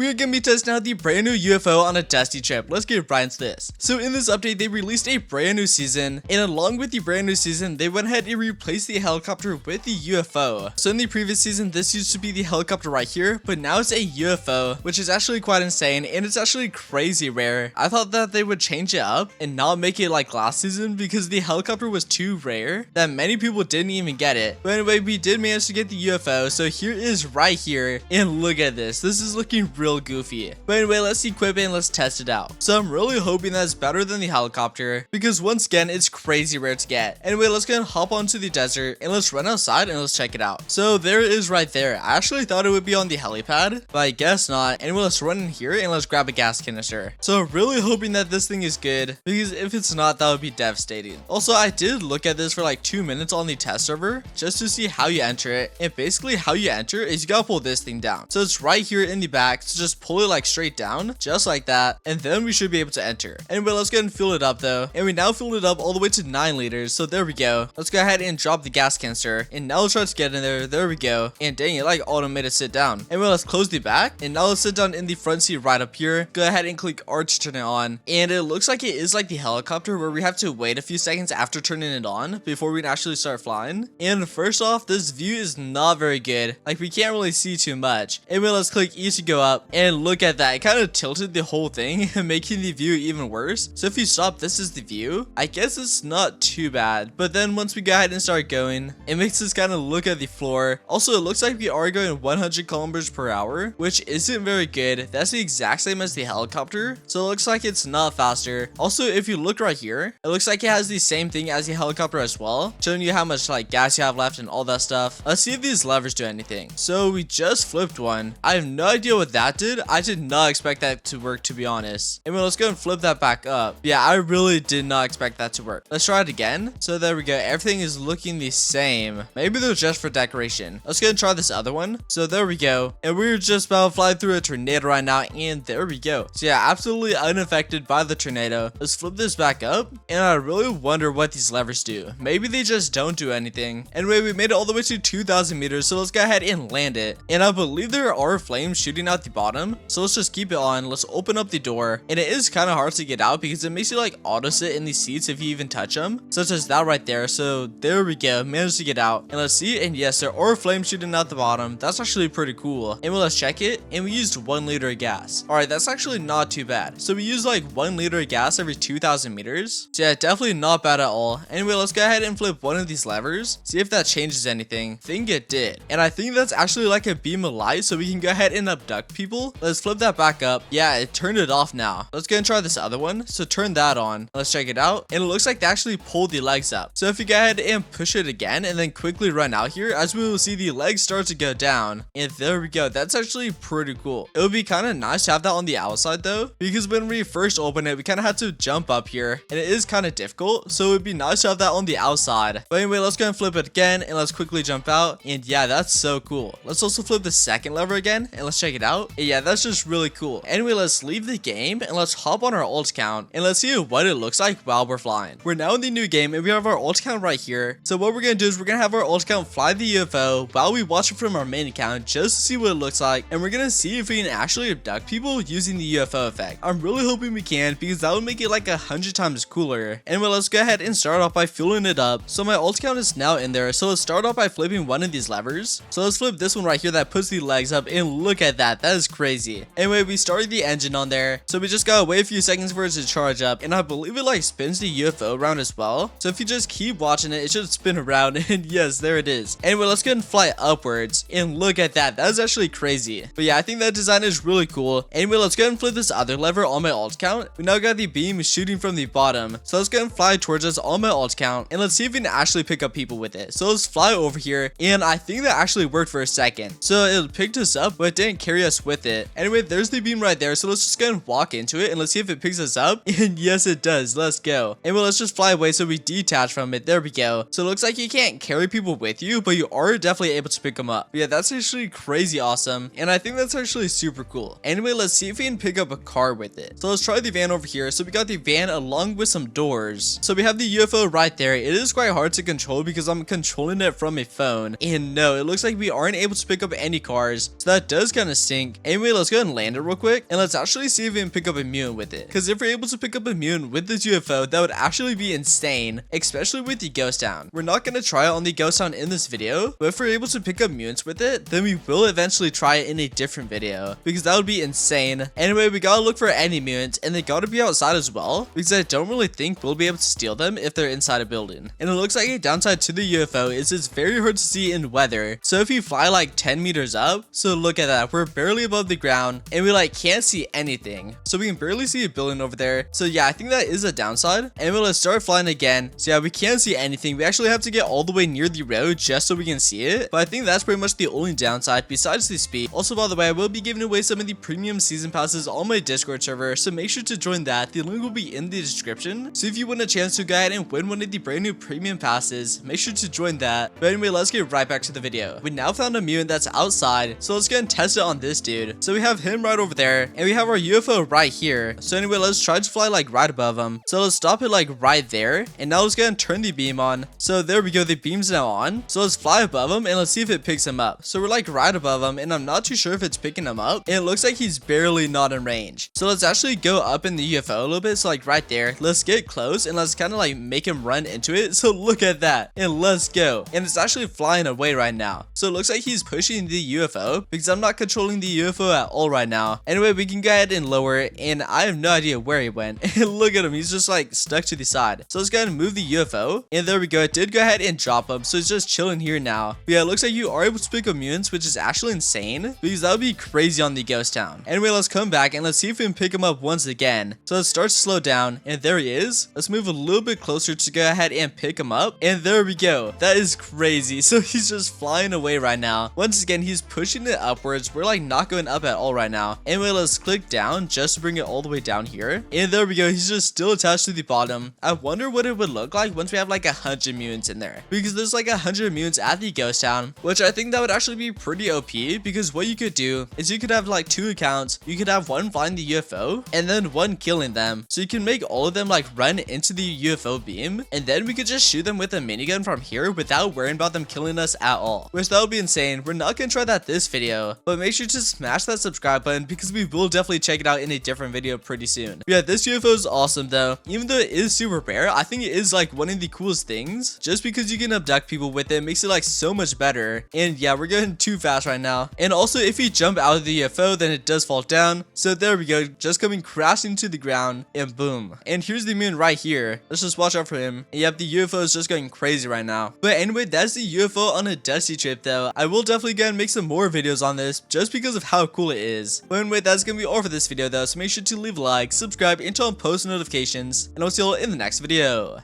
we're gonna be testing out the brand new UFO on a Dusty trip. Let's get right into this. So in this update, they released a brand new season, and along with the brand new season, they went ahead and replaced the helicopter with the UFO. So in the previous season, this used to be the helicopter right here, but now it's a UFO, which is actually quite insane, and it's actually crazy rare. I thought that they would change it up and not make it like last season because the helicopter was too rare that many people didn't even get it. But anyway, we did manage to get the UFO, so here is right here, and look at this. This is looking real goofy. But anyway, let's equip it and let's test it out. So I'm really hoping that it's better than the helicopter because once again, it's crazy rare to get. Anyway, let's go and hop onto the desert and let's run outside and let's check it out. So there it is right there. I actually thought it would be on the helipad, but I guess not. Anyway, let's run in here and let's grab a gas canister. So really hoping that this thing is good because if it's not, that would be devastating. Also, I did look at this for like 2 minutes on the test server just to see how you enter it. And basically how you enter is you gotta pull this thing down. So it's right here in the back. So just pull it like straight down, just like that. And then we should be able to enter. Anyway, let's go ahead and fill it up though. And we now filled it up all the way to 9 liters. So there we go. Let's go ahead and drop the gas canister. And now let's try to get in there. There we go. And dang, it like automated sit down. Anyway, let's close the back. And now let's sit down in the front seat right up here. Go ahead and click R to turn it on. And it looks like it is like the helicopter where we have to wait a few seconds after turning it on before we can actually start flying. And first off, this view is not very good. Like we can't really see too much. Anyway, let's click E to go up. And look at that. It kind of tilted the whole thing, making the view even worse. So if you stop, this is the view. I guess it's not too bad. But then once we go ahead and start going, it makes us kind of look at the floor. Also, it looks like we are going 100 kilometers per hour, which isn't very good. That's the exact same as the helicopter. So it looks like it's not faster. Also, if you look right here, it looks like it has the same thing as the helicopter as well, showing you how much like gas you have left and all that stuff. Let's see if these levers do anything. So we just flipped one. I have no idea what that did. I did not expect that to work, to be honest. Anyway, let's go and flip that back up. Yeah, I really did not expect that to work. Let's try it again. So there we go. Everything is looking the same. Maybe they're just for decoration. Let's go and try this other one. So there we go. And we're just about to fly through a tornado right now. And there we go. So yeah, absolutely unaffected by the tornado. Let's flip this back up. And I really wonder what these levers do. Maybe they just don't do anything. Anyway, we made it all the way to 2,000 meters. So let's go ahead and land it. And I believe there are flames shooting out the bottom. So let's just keep it on. Let's open up the door. And it is kind of hard to get out because it makes you like auto sit in these seats if you even touch them. Such as that right there. So there we go. Managed to get out. And let's see. And yes, there are flames shooting out the bottom. That's actually pretty cool. And let's check it. And we used 1 liter of gas. Alright, that's actually not too bad. So we used like 1 liter of gas every 2,000 meters. So yeah, definitely not bad at all. Anyway, let's go ahead and flip one of these levers. See if that changes anything. Think it did. And I think that's actually like a beam of light so we can go ahead and abduct people. Let's flip that back up. Yeah, it turned it off now. Let's go and try this other one. So turn that on. Let's check it out. And it looks like they actually pulled the legs up. So if you go ahead and push it again and then quickly run out here, as we will see the legs start to go down. And there we go. That's actually pretty cool. It would be kind of nice to have that on the outside though, because when we first opened it, we kind of had to jump up here and it is kind of difficult. So it would be nice to have that on the outside. But anyway, let's go and flip it again and let's quickly jump out. And yeah, that's so cool. Let's also flip the second lever again and let's check it out. And yeah, that's just really cool. Anyway, let's leave the game and let's hop on our ult count and let's see what it looks like while we're flying. We're now in the new game and we have our ult count right here. So what we're going to do is we're going to have our ult count fly the UFO while we watch it from our main account just to see what it looks like. And we're going to see if we can actually abduct people using the UFO effect. I'm really hoping we can because that would make it like 100 times cooler. Anyway, let's go ahead and start off by fueling it up. So my ult count is now in there. So let's start off by flipping one of these levers. So let's flip this one right here that puts the legs up and look at that. That is crazy. Anyway, we started the engine on there. So we just gotta wait a few seconds for it to charge up. And I believe it like spins the UFO around as well. So if you just keep watching it, it should spin around. And yes, there it is. Anyway, let's go and fly upwards. And look at that. That is actually crazy. But yeah, I think that design is really cool. Anyway, let's go and flip this other lever on my ult count. We now got the beam shooting from the bottom. So let's go and fly towards us on my ult count. And let's see if we can actually pick up people with it. So let's fly over here. And I think that actually worked for a second. So it picked us up, but it didn't carry us with it. Anyway, there's the beam right there. So let's just go and walk into it and let's see if it picks us up. And yes, it does. Let's go. Anyway, let's just fly away so we detach from it. There we go. So it looks like you can't carry people with you, but you are definitely able to pick them up. But yeah, that's actually crazy awesome. And I think that's actually super cool. Anyway, let's see if we can pick up a car with it. So let's try the van over here. So we got the van along with some doors. So we have the UFO right there. It is quite hard to control because I'm controlling it from a phone. And no, it looks like we aren't able to pick up any cars. So that does kind of stink. Anyway, let's go ahead and land it real quick, and let's actually see if we can pick up a mutant with it. Because if we're able to pick up a mutant with this UFO, that would actually be insane, especially with the ghost town. We're not going to try it on the ghost town in this video, but if we're able to pick up mutants with it, then we will eventually try it in a different video, because that would be insane. Anyway, we gotta look for any mutants, and they gotta be outside as well, because I don't really think we'll be able to steal them if they're inside a building. And it looks like a downside to the UFO is it's very hard to see in weather. So if you fly like 10 meters up, so look at that, we're barely above the ground, and we like can't see anything. So we can barely see a building over there. So yeah, I think that is a downside. And we'll start flying again. So yeah, we can't see anything. We actually have to get all the way near the road just so we can see it. But I think that's pretty much the only downside besides the speed. Also, by the way, I will be giving away some of the premium season passes on my Discord server, so make sure to join that. The link will be in the description. So if you want a chance to go ahead and win one of the brand new premium passes, make sure to join that. But anyway, let's get right back to the video. We now found a mutant that's outside, so let's go and test it on this dude. So we have him right over there, and we have our UFO right here. So anyway, let's try to fly like right above him. So let's stop it like right there, and now let's go and turn the beam on. So there we go, the beam's now on. So let's fly above him, and let's see if it picks him up. So we're like right above him, and I'm not too sure if it's picking him up. And it looks like he's barely not in range. So let's actually go up in the UFO a little bit. So like right there, let's get close, and let's kind of like make him run into it. So look at that, and let's go. And it's actually flying away right now. So it looks like he's pushing the UFO, because I'm not controlling the UFO at all right now. Anyway, we can go ahead and lower it, and I have no idea where he went. And look at him, he's just like stuck to the side. So let's go ahead and move the UFO, and there we go. It did go ahead and drop him, so it's just chilling here now. But yeah, it looks like you are able to pick up mutants, which is actually insane, because that would be crazy on the ghost town. Anyway, let's come back and let's see if we can pick him up once again. So let's start to slow down, and there he is. Let's move a little bit closer to go ahead and pick him up, and there we go. That is crazy. So he's just flying away right now. Once again, he's pushing it upwards. We're like not going up at all right now. Anyway, let's click down just to bring it all the way down here, and there we go. He's just still attached to the bottom. I wonder what it would look like once we have like 100 mutants in there, because there's like 100 mutants at the ghost town, which I think that would actually be pretty OP, because what you could do is you could have like 2 accounts. You could have one flying the UFO and then one killing them, so you can make all of them like run into the UFO beam, and then we could just shoot them with a minigun from here without worrying about them killing us at all, which that would be insane. We're not gonna try that this video, but make sure to smash that subscribe button, because we will definitely check it out in a different video pretty soon. But yeah, this UFO is awesome though. Even though it is super rare, I think it is like one of the coolest things, just because you can abduct people with it makes it like so much better. And yeah, we're going too fast right now. And also, if you jump out of the UFO, then it does fall down. So there we go, just coming crashing to the ground, and boom. And here's the moon right here. Let's just watch out for him. And yep, the UFO is just going crazy right now. But anyway, that's the UFO on a dusty trip though. I will definitely go and make some more videos on this just because of how cool it is. But anyway, that's gonna be all for this video though, so make sure to leave a like, subscribe, and turn on post notifications, and I'll see you all in the next video.